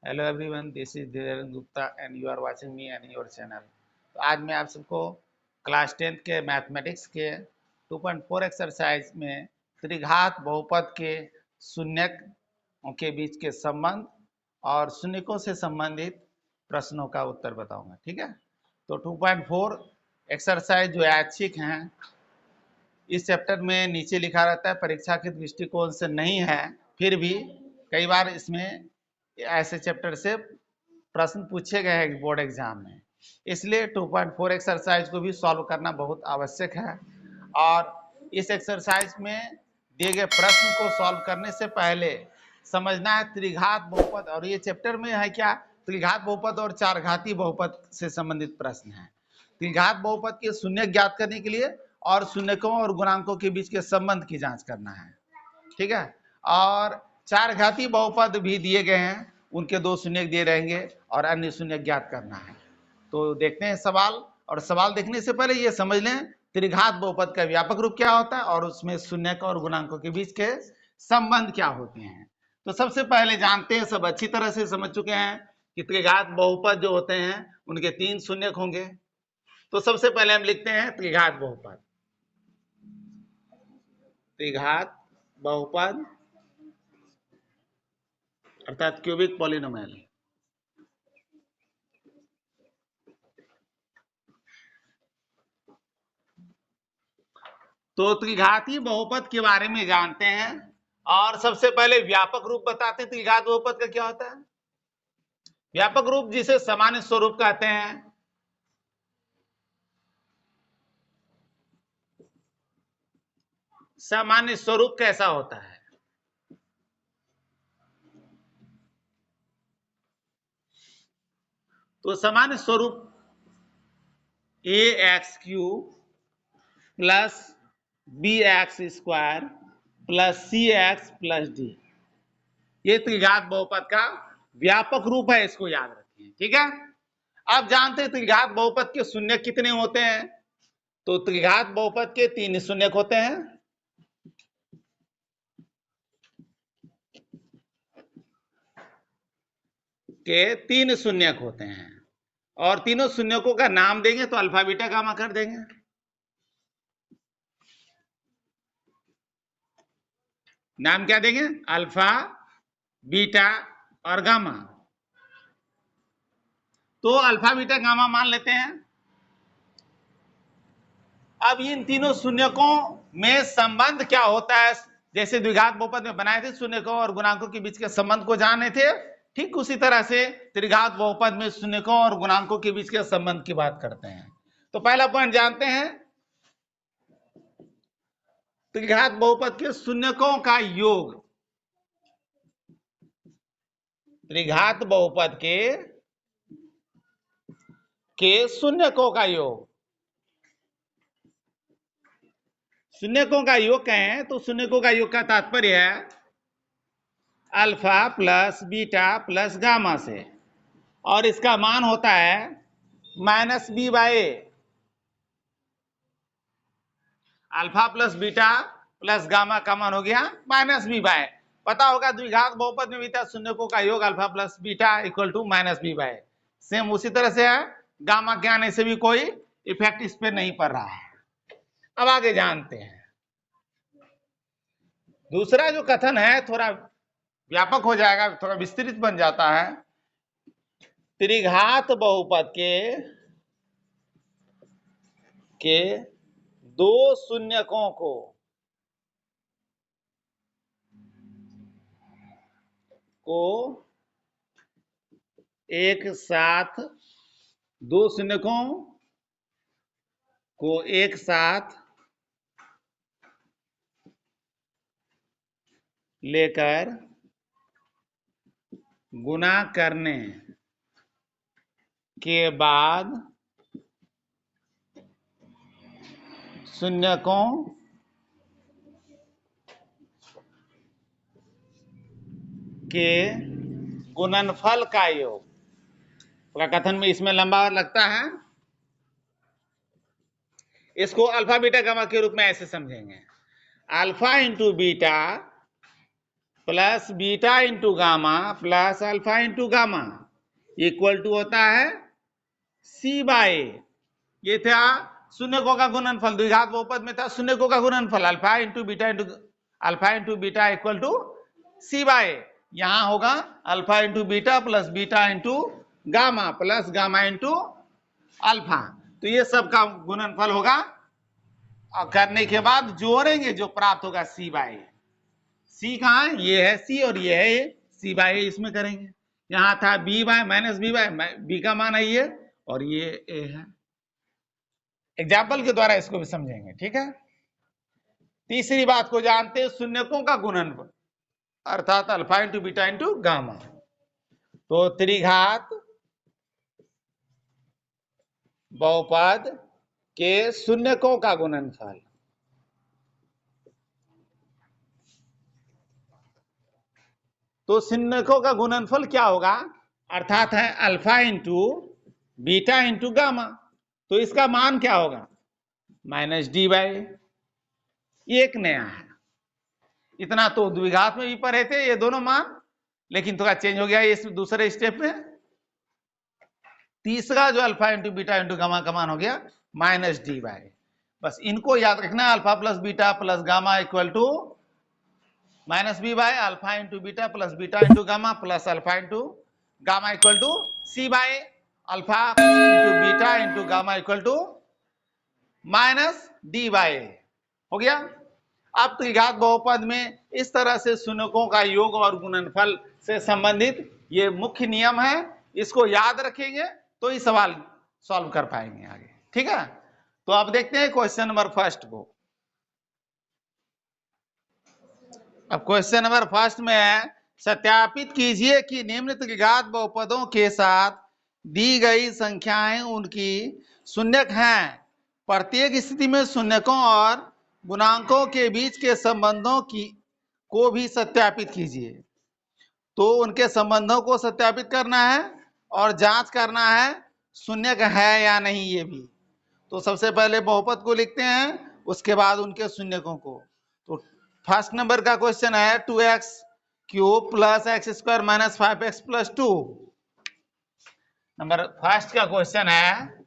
Hello everyone, this is Dhirendra Gupta and you are watching me and your channel. तो आज मैं आप सबको क्लास 10th के मैथमेटिक्स के 2.4 एक्सरसाइज में त्रिघात बहुपद के शून्यकों के बीच के संबंध और शून्यकों से संबंधित प्रश्नों का उत्तर बताऊंगा। ठीक है, तो 2.4 एक्सरसाइज जो ऐच्छिक हैं, इस चैप्टर में नीचे लिखा रहता है परीक्षा के दृष्टिकोण से नहीं है, फिर भी कई बार इसमें ऐसे चैप्टर से प्रश्न पूछे गए हैं बोर्ड एग्जाम में, इसलिए 2.4 एक्सरसाइज को भी सॉल्व करना बहुत आवश्यक है। और इस एक्सरसाइज में दिए गए प्रश्न को सॉल्व करने से पहले समझना है त्रिघात बहुपद, और ये चैप्टर में है क्या, त्रिघात बहुपद और चार घाती बहुपद से संबंधित प्रश्न है। त्रिघात बहुपद के शून्य ज्ञात करने के लिए और शून्यकों और गुणांकों के बीच के संबंध की जांच करना है। ठीक है, और चार घाती बहुपद भी दिए गए हैं, उनके दो शून्य दिए रहेंगे और अन्य शून्य ज्ञात करना है। तो देखते हैं सवाल, और सवाल देखने से पहले ये समझ लें त्रिघात बहुपद का व्यापक रूप क्या होता है और उसमें शून्य और गुणांकों के बीच के संबंध क्या होते हैं। तो सबसे पहले जानते हैं, सब अच्छी तरह से समझ चुके हैं कि त्रिघात बहुपद जो होते हैं उनके तीन शून्यक होंगे। तो सबसे पहले हम लिखते हैं त्रिघात बहुपद। त्रिघात बहुपद अर्थात क्यूबिक पॉलिनोमियल। तो त्रिघाती बहुपद के बारे में जानते हैं, और सबसे पहले व्यापक रूप बताते हैं त्रिघात बहुपद का क्या होता है। व्यापक रूप जिसे सामान्य स्वरूप कहते हैं। सामान्य स्वरूप कैसा होता है? तो सामान्य स्वरूप A X cube plus B X square plus C X plus D, ये त्रिघात बहुपद का व्यापक रूप है, इसको याद रखिए। ठीक है, अब जानते हैं त्रिघात बहुपद के शून्य कितने होते हैं। तो त्रिघात बहुपद के तीन शून्यक होते हैं। के तीन शून्यक होते हैं, और तीनों शून्यकों का नाम देंगे तो अल्फा बीटा गामा कर देंगे। नाम क्या देंगे? अल्फा, बीटा और गामा। तो अल्फा बीटा गामा मान लेते हैं। अब इन तीनों शून्यकों में संबंध क्या होता है, जैसे द्विघात बहुपद में बनाए थे शून्यकों और गुणांकों के बीच के संबंध को जाने थे, ठीक उसी तरह से त्रिघात बहुपद में शून्यकों और गुणांकों के बीच के संबंध की बात करते हैं। तो पहला पॉइंट जानते हैं, त्रिघात बहुपद के शून्यकों का योग। त्रिघात बहुपद के शून्यकों का योग। शून्यकों का योग कहें तो शून्यकों का योग का तात्पर्य है alpha plus beta plus gamma से, और इसका मान होता है minus B by A. Alpha plus beta plus gamma का मान हो गया माइनस बी बाई। पता होगा द्विघात बहुपद में बीटा शून्यकों का योग alpha plus beta equal to minus B by. Same उसी तरह से है, गामा के आने से भी कोई इफेक्ट इस पे नहीं पड़ रहा है। अब आगे जानते हैं, दूसरा जो कथन है थोड़ा व्यापक हो जाएगा, थोड़ा विस्तृत बन जाता है। त्रिघात बहुपद के दो शून्यकों को एक साथ, दो शून्यकों को एक साथ लेकर गुणा करने के बाद शून्यकों के गुणनफल का योग। पूरा कथन में इसमें लंबा लगता है, इसको अल्फा बीटा गामा के रूप में ऐसे समझेंगे। Alpha into beta plus beta into gamma plus alpha into gamma equal to होता है सी बाय ये था शून्यकों का गुणनफल, द्विघात बहुपद में था शून्यकों का गुणनफल alpha into beta equal to C by, यहां होगा alpha into beta plus beta into gamma plus gamma into alpha. तो ये सब का गुणनफल होगा और करने के बाद जोड़ेंगे जो प्राप्त होगा सी बाय, सी कहाँ है, ये है सी और ये है सी बाय, इसमें करेंगे। यहां था B by minus B by, B का मान है ये और ये ए है। एग्जाम्पल के द्वारा इसको भी समझेंगे, ठीक है। तीसरी बात को जानते हैं शून्यकों का गुणनफल अर्थात alpha into beta into gamma. तो त्रिघात बहुपद के शून्यकों का गुणनफल, तो शून्यकों का गुणनफल क्या होगा अर्थात है alpha into beta into gamma, तो इसका मान क्या होगा माइनस डी बाय, एक नया है। इतना तो द्विघात में भी पढ़े थे ये दोनों मान, लेकिन थोड़ा चेंज हो गया इस दूसरे स्टेप में। तीसरा जो alpha into beta into gamma का मान हो गया माइनस डी बाय, बस इनको याद रखना alpha plus beta plus gamma equal to minus B by alpha into beta plus beta into gamma plus alpha into gamma equal to C by alpha into beta into gamma equal to minus D by, हो गया। अब त्रिघात बहुपद में इस तरह से शून्यकों का योग और गुणनफल से संबंधित ये मुख्य नियम है, इसको याद रखेंगे तो ही सवाल सॉल्व कर पाएंगे आगे, ठीक है। तो अब देखते हैं क्वेश्चन नंबर फर्स्ट को। अब क्वेश्चन नंबर फर्स्ट में है सत्यापित कीजिए कि निम्न त्रिघात बहुपदों के साथ दी गई संख्याएं उनकी शून्यक हैं, प्रत्येक स्थिति में शून्यकों और गुणांकों के बीच के संबंधों को भी सत्यापित कीजिए। तो उनके संबंधों को सत्यापित करना है और जांच करना है शून्यक है या नहीं ये भी। तो सबसे पहले बहुपद को लिखते हैं, उसके बाद उनके शून्यकों को। तो फर्स्ट नंबर का क्वेश्चन है 2x cube plus x square minus 5x plus 2। Number first का क्वेश्चन है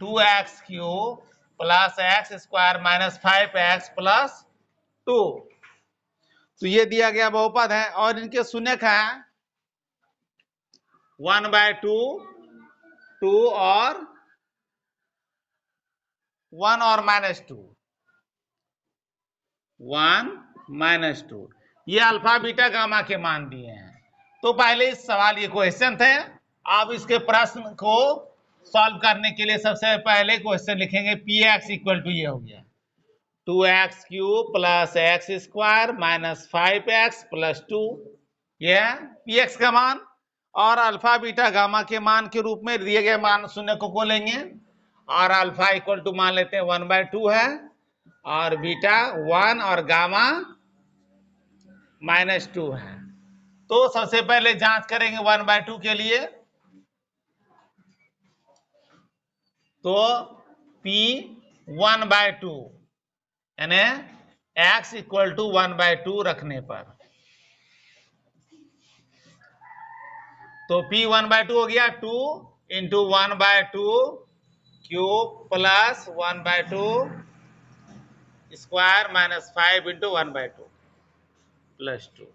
2x cube plus x square minus 5x plus 2। तो ये दिया गया बहुपद है और इनके शून्यक हैं 1/2, 2 और 1 और -2, 1 -2। ये अल्फा बीटा गामा के मान दिए हैं। तो पहले इस सवाल ये क्वेश्चन थे, अब इसके प्रश्न को सॉल्व करने के लिए सबसे पहले क्वेश्चन लिखेंगे px इक्वल टू ये हो गया 2x cube plus x square minus 5x plus 2, ये है px का मान। और अल्फा बीटा गामा के मान के रूप में दिए गए मान शून्य को लेंगे और अल्फा इक्वल टू मान लेते हैं 1/2 है और बीटा 1 और गामा -2 है। तो सबसे पहले जांच करेंगे 1/2 के लिए, तो p 1/2 यानी x इक्वल टू 1/2 रखने पर, तो p 1/2 हो गया 2 into 1/2 cube plus 1/2 square minus 5 into 1/2 plus 2।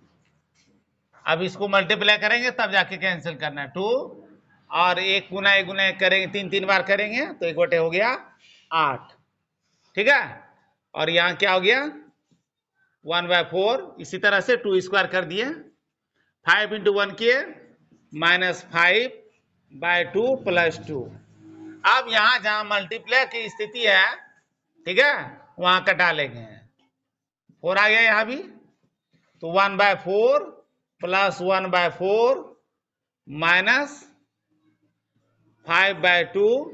अब इसको मल्टीप्लाई करेंगे तब जाके कैंसिल करना है 2 और एक गुना करेंगे 3 बार करेंगे तो 1 हो गया 8, ठीक है। और यहाँ क्या हो गया 1/4, इसी तरह से 2 स्क्वायर कर दिए 5 इंटू 1 किए -5/2 प्लस 2। अब यहां जहां मल्टीप्लाई की स्थिति है, ठीक है, वहां कटा लेंगे 4 आ गया यहां भी, तो 1/4 प्लस 1/4 माइनस 5/2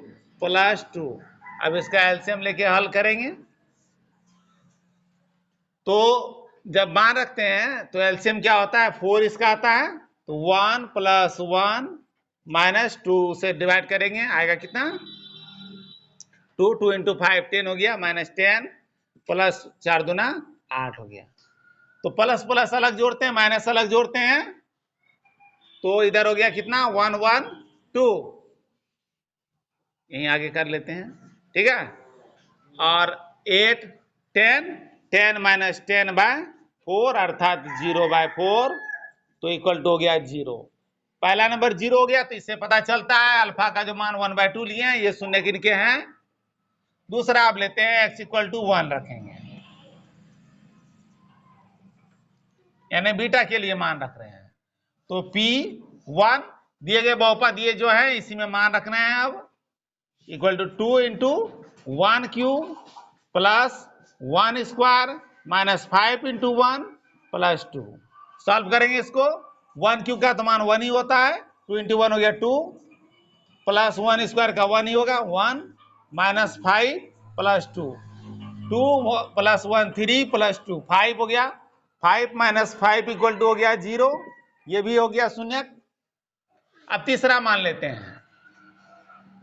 प्लस 2। अब इसका एलसीएम लेके हल करेंगे, तो जब मान रखते हैं तो एलसीएम क्या होता है 4 इसका आता है, तो 1 प्लस 1 माइनस 2 से डिवाइड करेंगे, आएगा कितना 2 इंटू 5 10 हो गया, -10 प्लस 4 दूना 8 हो गया। तो प्लस प्लस अलग जोड़ते हैं, माइनस अलग जोड़ते हैं, तो इधर हो गया कितना 1 1 2, यहीं आगे कर लेते हैं, ठीक है। और 8 10 10 माइनस 10 बाय 4 अर्थात 0/4, तो इक्वल टू हो गया 0। पहला नंबर 0 हो गया, तो इससे पता चलता है अल्फा का जो मान 1/2 लिए हैं ये शून्य गिन के हैं। दूसरा आप लेते हैं x इक्वल टू 1 रखेंगे, यानी बीटा के लिए मान रख रहे हैं, तो P1 दिए गए बहुपद दिए जो है इसी में मान रखना है। अब equal to 2 into 1 cube plus 1 square minus 5 into 1 plus 2। Solve करेंगे इसको, 1 क्यूब का तो मान 1 ही होता है, 2 इंटू 1 हो गया 2, प्लस 1 स्क्वायर का 1 ही होगा 1, माइनस 5 प्लस 2, 2 प्लस 1 3 प्लस 2 5 हो गया, 5 माइनस 5 इक्वल टू हो गया 0, ये भी हो गया शून्य। अब तीसरा मान लेते हैं,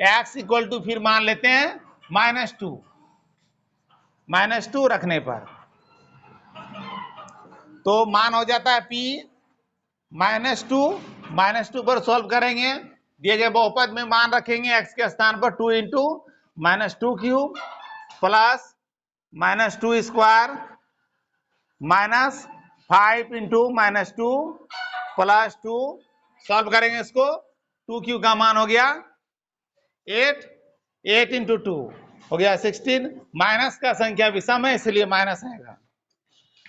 x इक्वल टू फिर मान लेते हैं -2, -2 रखने पर तो मान हो जाता है p -2 पर सॉल्व करेंगे, दिए गए बहुपद में मान रखेंगे x के स्थान पर 2 into -2 cube plus -2 square minus 5 into -2 plus 2। Solve करेंगे इसको, 2 क्यूब का मान हो गया 8, 8 इंटू 2 हो गया 16, माइनस का संख्या विषम है इसलिए माइनस आएगा,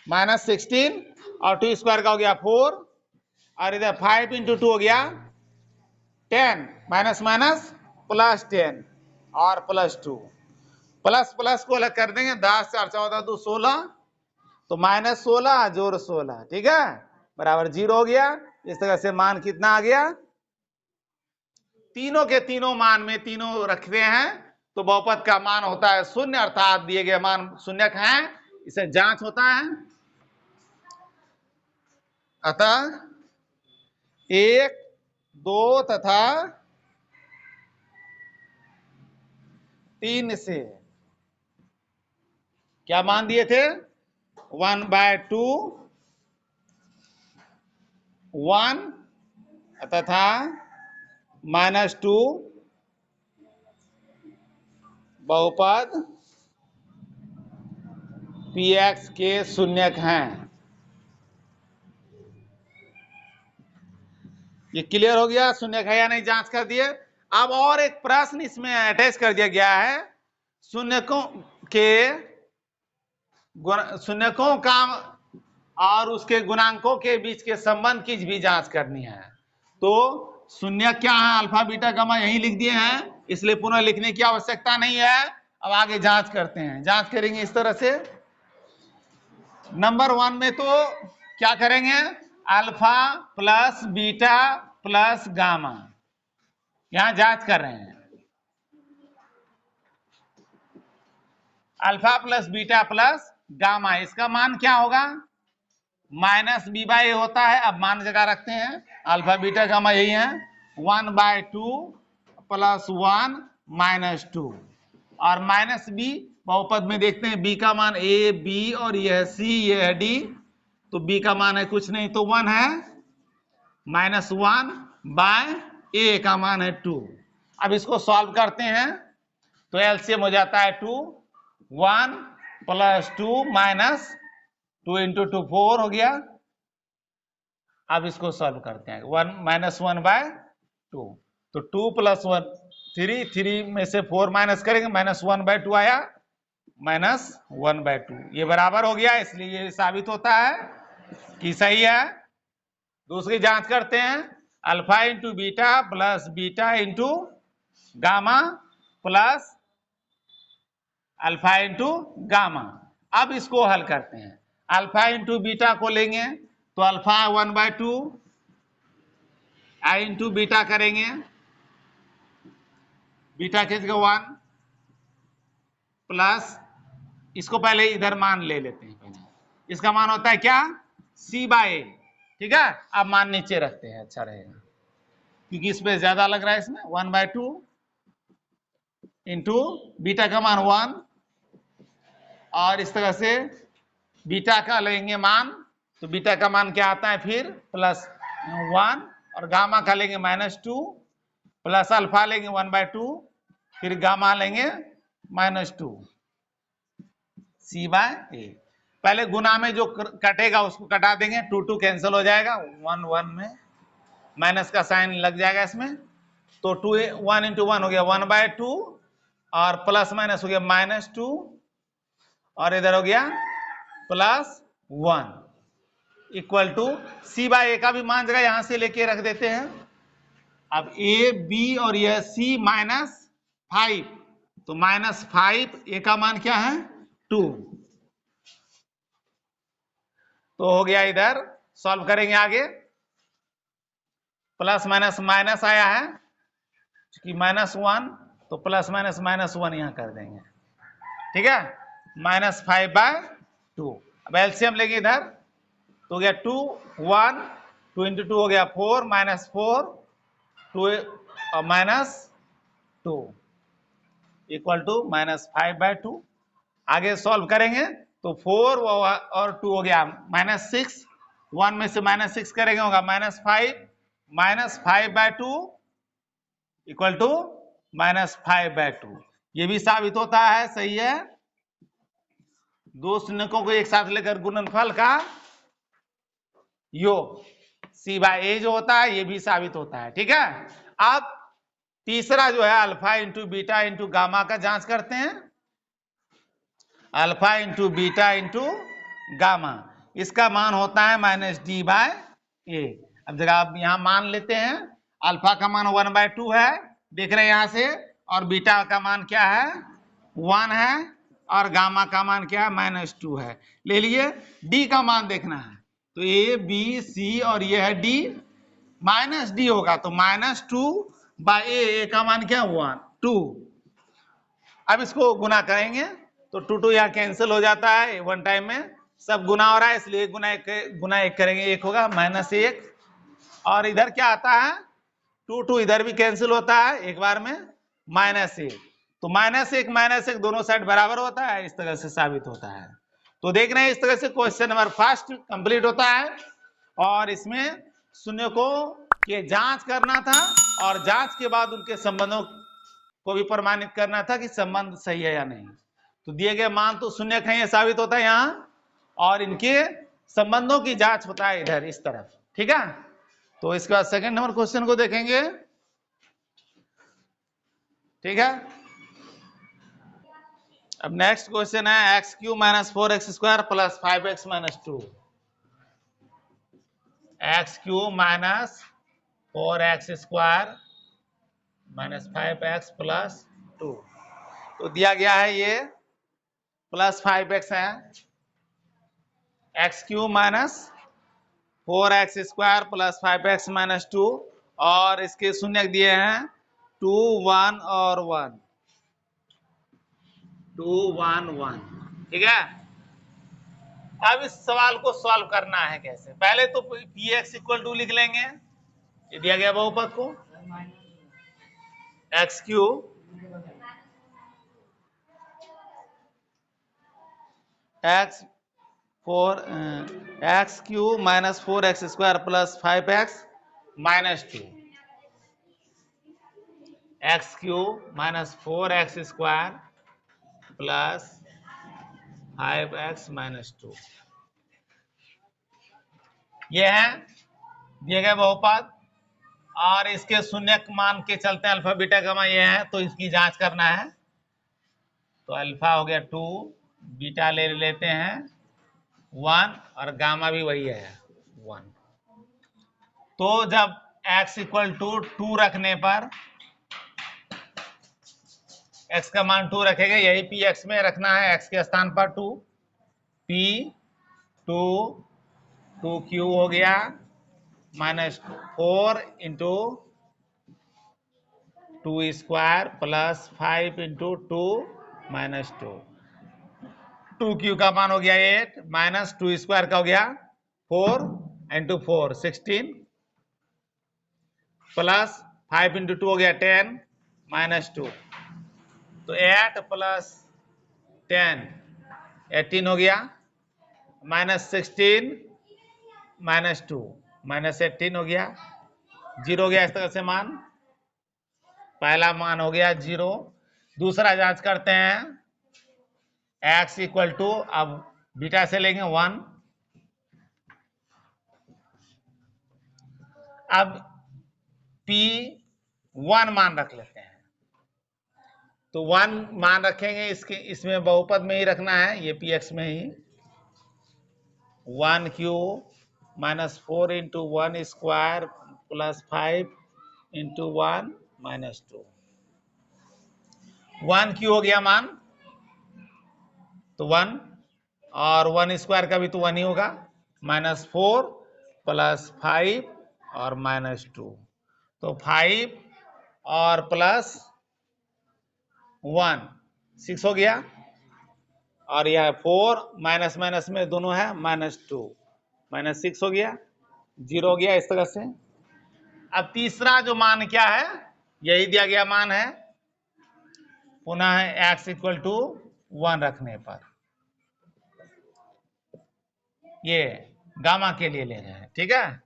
-16 और 2 स्क्वायर का हो गया 4, और इधर 5 इंटू 2 हो गया 10, माइनस माइनस प्लस 10 और प्लस 2, प्लस प्लस को अलग कर देंगे, 10 4 14 2 16, तो -16 जोड़ 16, ठीक है, बराबर 0 हो गया। इस तरह से मान कितना आ गया, तीनों के तीनों मान में तीनों रखते हैं तो बहुपद का मान होता है 0, अर्थात दिए गए मान शून्य है, इसे जांच होता है। अतः 1 2 तथा 3 से क्या मान दिए थे, 1/2 1 तथा -2 बहुपद px के शून्यक हैं। ये क्लियर हो गया, शून्यक है या नहीं जांच कर दिए। अब और एक प्रश्न इसमें अटैच कर दिया गया है, शून्यकों का और उसके गुणांकों के बीच के संबंध की भी जांच करनी है। तो शून्य क्या है, अल्फा बीटा गामा यही लिख दिए हैं, इसलिए पुनः लिखने की आवश्यकता नहीं है। अब आगे जांच करते हैं, जांच करेंगे इस तरह से। नंबर 1 में तो क्या करेंगे, alpha plus beta plus gamma, यहां जांच कर रहे हैं, alpha plus beta plus gamma, इसका मान क्या होगा, -b/a होता है। अब मान जगह रखते हैं, अल्फा बीटा गामा यही है, 1/2 प्लस 1 -2, और -b बहुपद में देखते हैं b का मान a b और यह c यह d, तो b का मान है कुछ नहीं तो 1 है, -1/a का मान है 2। अब इसको सॉल्व करते हैं तो एलसीएम हो जाता है 2, 1 प्लस 2 माइनस 2 इंटू 2 4 हो गया। अब इसको सॉल्व करते हैं, 1 -1/2, तो 2 प्लस 1 3, 3 में से 4 माइनस करेंगे, -1/2 आया, -1/2, ये बराबर हो गया, इसलिए ये साबित होता है कि सही है। दूसरी जांच करते हैं, alpha into beta plus beta into gamma plus alpha into gamma. अब इसको हल करते हैं, अल्फा इंटू बीटा को लेंगे तो अल्फा 1/2, आई इंटू बीटा करेंगे, बीटा की जगह 1 प्लस, इसको पहले इधर मान ले लेते हैं, पहले इसका मान होता है क्या, c/a, ठीक है। अब मान नीचे रखते हैं, अच्छा रहेगा क्योंकि इसमें ज्यादा लग रहा है, इसमें 1/2 इंटू बीटा का मान 1, और इस तरह से बीटा का लेंगे मान तो बीटा का मान क्या आता है फिर +1, और गामा का लेंगे -2, प्लस अल्फा लेंगे 1/2, फिर गामा लेंगे -2 c/a। पहले गुना में जो कटेगा उसको कटा देंगे, 2 2 कैंसिल हो जाएगा, 1 1 में माइनस का साइन लग जाएगा इसमें, तो 2 1 × 1 हो गया 1/2, और प्लस माइनस हो गया -2, और इधर हो गया +1 इक्वल टू c/a का भी मान जगह यहां से लेके रख देते हैं। अब a b और यह c -5, तो -5, a का मान क्या है 2, तो हो गया, इधर सॉल्व करेंगे आगे, प्लस माइनस माइनस आया है कि -1, तो प्लस माइनस -1 यहां कर देंगे, ठीक है, -5/2। अब एलसीएम लेंगे इधर, तो हो गया 2 1, 2 × 2 हो गया 4, -4 2 -2 इक्वल टू -5/2। आगे सॉल्व करेंगे तो 4 और 2 हो गया -6, 1 में से -6 करेंगे होगा -5, -5/2 इक्वल टू -5/2। ये भी साबित होता है, सही है। दो शून्यकों को एक साथ लेकर गुणनफल का योग c/a जो होता है, ये भी साबित होता है, ठीक है। अब तीसरा जो है alpha into beta into gamma का जांच करते हैं। Alpha into beta into gamma, इसका मान होता है -d/a। अब जरा आप यहां मान लेते हैं, अल्फा का मान 1/2 है, देख रहे हैं यहां से, और बीटा का मान क्या है 1 है, और गामा का मान क्या है -2 है। ले लिए, डी का मान देखना है, तो a b c और ये है d, -d होगा तो -2/a, का मान क्या 1 2। अब इसको गुना करेंगे तो 2 2 यहाँ कैंसिल हो जाता है, वन टाइम में सब गुना हो रहा है, इसलिए गुना एक करेंगे, 1 होगा -1, और इधर क्या आता है 2 2 इधर भी कैंसिल होता है एक बार में, -1, तो -1 दोनों साइड बराबर होता है, इस तरह से साबित होता है। तो देख रहे हैं इस तरह से क्वेश्चन नंबर फर्स्ट कंप्लीट होता है, और इसमें शून्य को के जांच करना था, और जांच के बाद उनके संबंधों को भी प्रमाणित करना था कि संबंध सही है या नहीं। तो दिए गए मान तो शून्य है, ये साबित होता है यहाँ, और इनके संबंधों की जांच होता है इधर इस तरफ, ठीक है। तो इसके बाद सेकंड नंबर क्वेश्चन को देखेंगे, ठीक है। अब नेक्स्ट क्वेश्चन है x³ - 4x² + 5x - 2। x³ - 4x² - 5x + 2, तो दिया गया है ये +5x है, x³ - 4x² + 5x - 2, और इसके शून्य दिए हैं 2 1 और 1, 2 1 1, ठीक है। अब इस सवाल को सॉल्व करना है कैसे, पहले तो px = लिख लेंगे, ये दिया गया बहुपद को, x³ x 4 x³ - 4x² + 5x - 2, x³ - 4x² + 5x - 2, ये है दिए गए बहुपद, और इसके शून्य मान के चलते अल्फा बीटा गामा ये है, तो इसकी जांच करना है। तो अल्फा हो गया 2, बीटा ले लेते हैं 1, और गामा भी वही है 1। तो जब x = 2 रखने पर, x का मान 2 रखेंगे, यही px में रखना है, x के स्थान पर 2, p 2 2q हो गया -4 × 2² + 5 × 2 -2, 2q का मान हो गया 8, -2² का हो गया 4 × 4 16, प्लस 5 × 2 हो गया 10 -2, तो 8 + 10 18 हो गया, -16 -2 -18 हो गया, 0 हो गया इस तरह से मान, पहला मान हो गया 0। दूसरा जांच करते हैं, x इक्वल टू, अब बीटा से लेंगे 1, अब p 1 मान रख लेते हैं, तो 1 मान रखेंगे, इसमें बहुपद में ही रखना है, ये px में ही 1 Q -4 into 1 square plus 5 into 1 -2, 1 Q हो गया मान, तो 1, और 1 स्क्वायर का भी तो 1 ही होगा, -4 प्लस 5 और -2, तो 5 और प्लस 1 6 हो गया, और यह 4 माइनस माइनस में दोनों है, -2 -6 हो गया, 0 हो गया इस तरह से। अब तीसरा जो मान क्या है, यही दिया गया मान है, पुनः x इक्वल टू 1 रखने पर, ये गामा के लिए ले रहे हैं, ठीक है।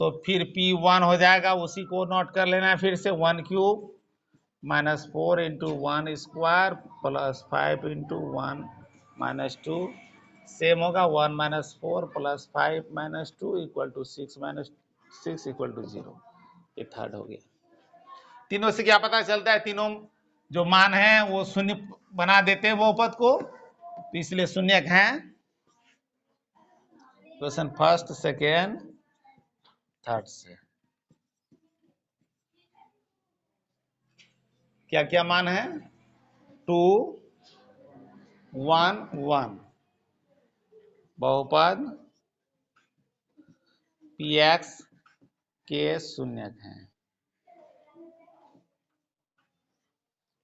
तो फिर p1 हो जाएगा, उसी को नोट कर लेना है फिर से, 1 cube -4 into 1 square plus 5 into 1 -2, same होगा 1 -4 plus 5 -2 equal to 6 -6 equal to 0, ये थर्ड हो गया। तीनों से क्या पता चलता है, तीनों जो मान है वो शून्य बना देते हैं बहुपद को, तो इसलिए शून्यक हैं। क्वेश्चन फर्स्ट, सेकेंड, थर्ड से क्या क्या मान है, 2 1 1, बहुपद px के शून्यक हैं।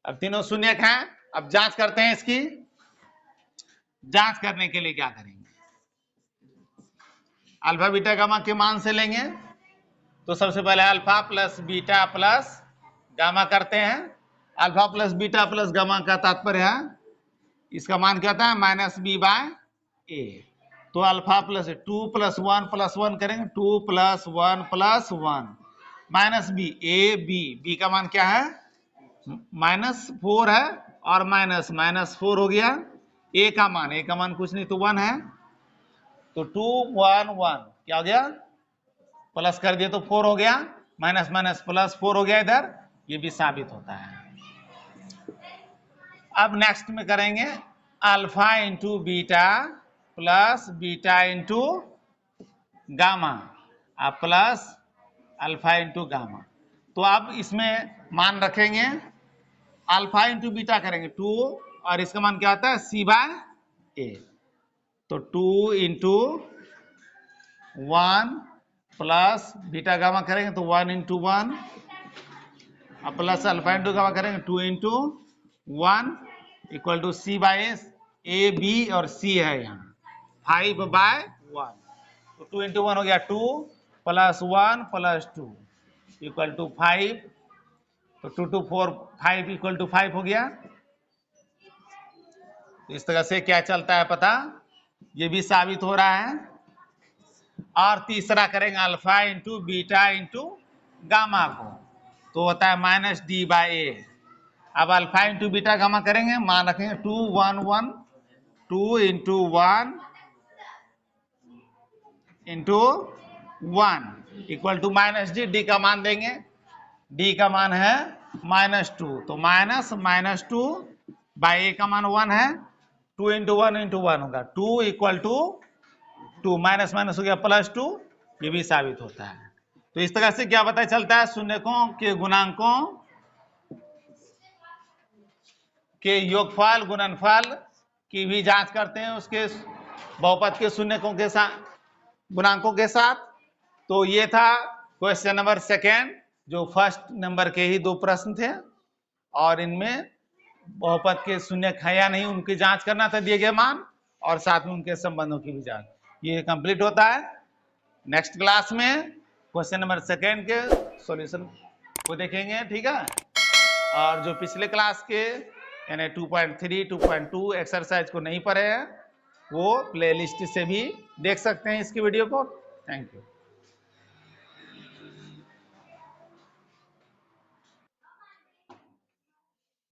अब तीनों शून्यक हैं, अब जांच करते हैं इसकी। जांच करने के लिए क्या करेंगे, अल्फा बीटा गामा के मान से लेंगे, तो सबसे पहले alpha plus beta plus gamma करते हैं। Alpha plus beta plus gamma का तात्पर्य है, इसका मान क्या होता है, -b/a, तो अल्फा प्लस 2 प्लस 1 करेंगे, 2 प्लस 1 प्लस 1 -b, b का मान क्या है, -4 है, और -4 हो गया, a का मान कुछ नहीं तो 1 है, तो 2 1 1 क्या हो गया, प्लस कर दिया तो 4 हो गया, माइनस माइनस प्लस 4 हो गया इधर, ये भी साबित होता है। अब नेक्स्ट में करेंगे alpha into beta plus beta into gamma plus alpha into gamma, तो अब इसमें मान रखेंगे, अल्फा इंटू बीटा करेंगे 2, और इसका मान क्या होता है, c/a, तो 2 इंटू 1 प्लस बीटा गामा करेंगे तो 1 into 1, plus alpha into gamma करेंगे 2 into 1 equal to c/a, a b और c है यहाँ 5/1, तो 2 इंटू 1 हो गया 2 प्लस 1 प्लस 2 इक्वल टू 5, तो 2 2 4 5 इक्वल टू 5 हो गया। इस तरह से क्या चलता है पता, ये भी साबित हो रहा है। और तीसरा करेंगे alpha into beta into gamma को, तो होता है -d/a। अब अल्फा इंटू बीटा गामा करेंगे, मान रखेंगे 2 1 1, 2 into 1 into 1 equal to -d, d का मान देंगे, d का मान है -2, तो -2/a का मान 1 है, 2 इंटू 1 इंटू 1 होगा 2 इक्वल टू 2, माइनस माइनस हो गया +2, ये भी साबित होता है। तो इस तरह से क्या पता चलता है, शून्यकों के गुणांकों के योगफल गुणनफल की भी जांच करते हैं, उसके बहुपद के शून्यकों के साथ, गुणांकों के साथ। तो ये था क्वेश्चन नंबर सेकेंड, जो फर्स्ट नंबर के ही 2 प्रश्न थे, और इनमें बहुपद के शून्यक है या नहीं उनकी जांच करना था, दिए गए मान, और साथ में उनके संबंधों की भी जांच, ये कंप्लीट होता है। नेक्स्ट क्लास में क्वेश्चन नंबर सेकेंड के सॉल्यूशन को देखेंगे, ठीक है। और जो पिछले क्लास के यानी 2.3 2.2 एक्सरसाइज को नहीं पढ़े हैं, वो प्लेलिस्ट से भी देख सकते हैं इसकी वीडियो को। Thank you.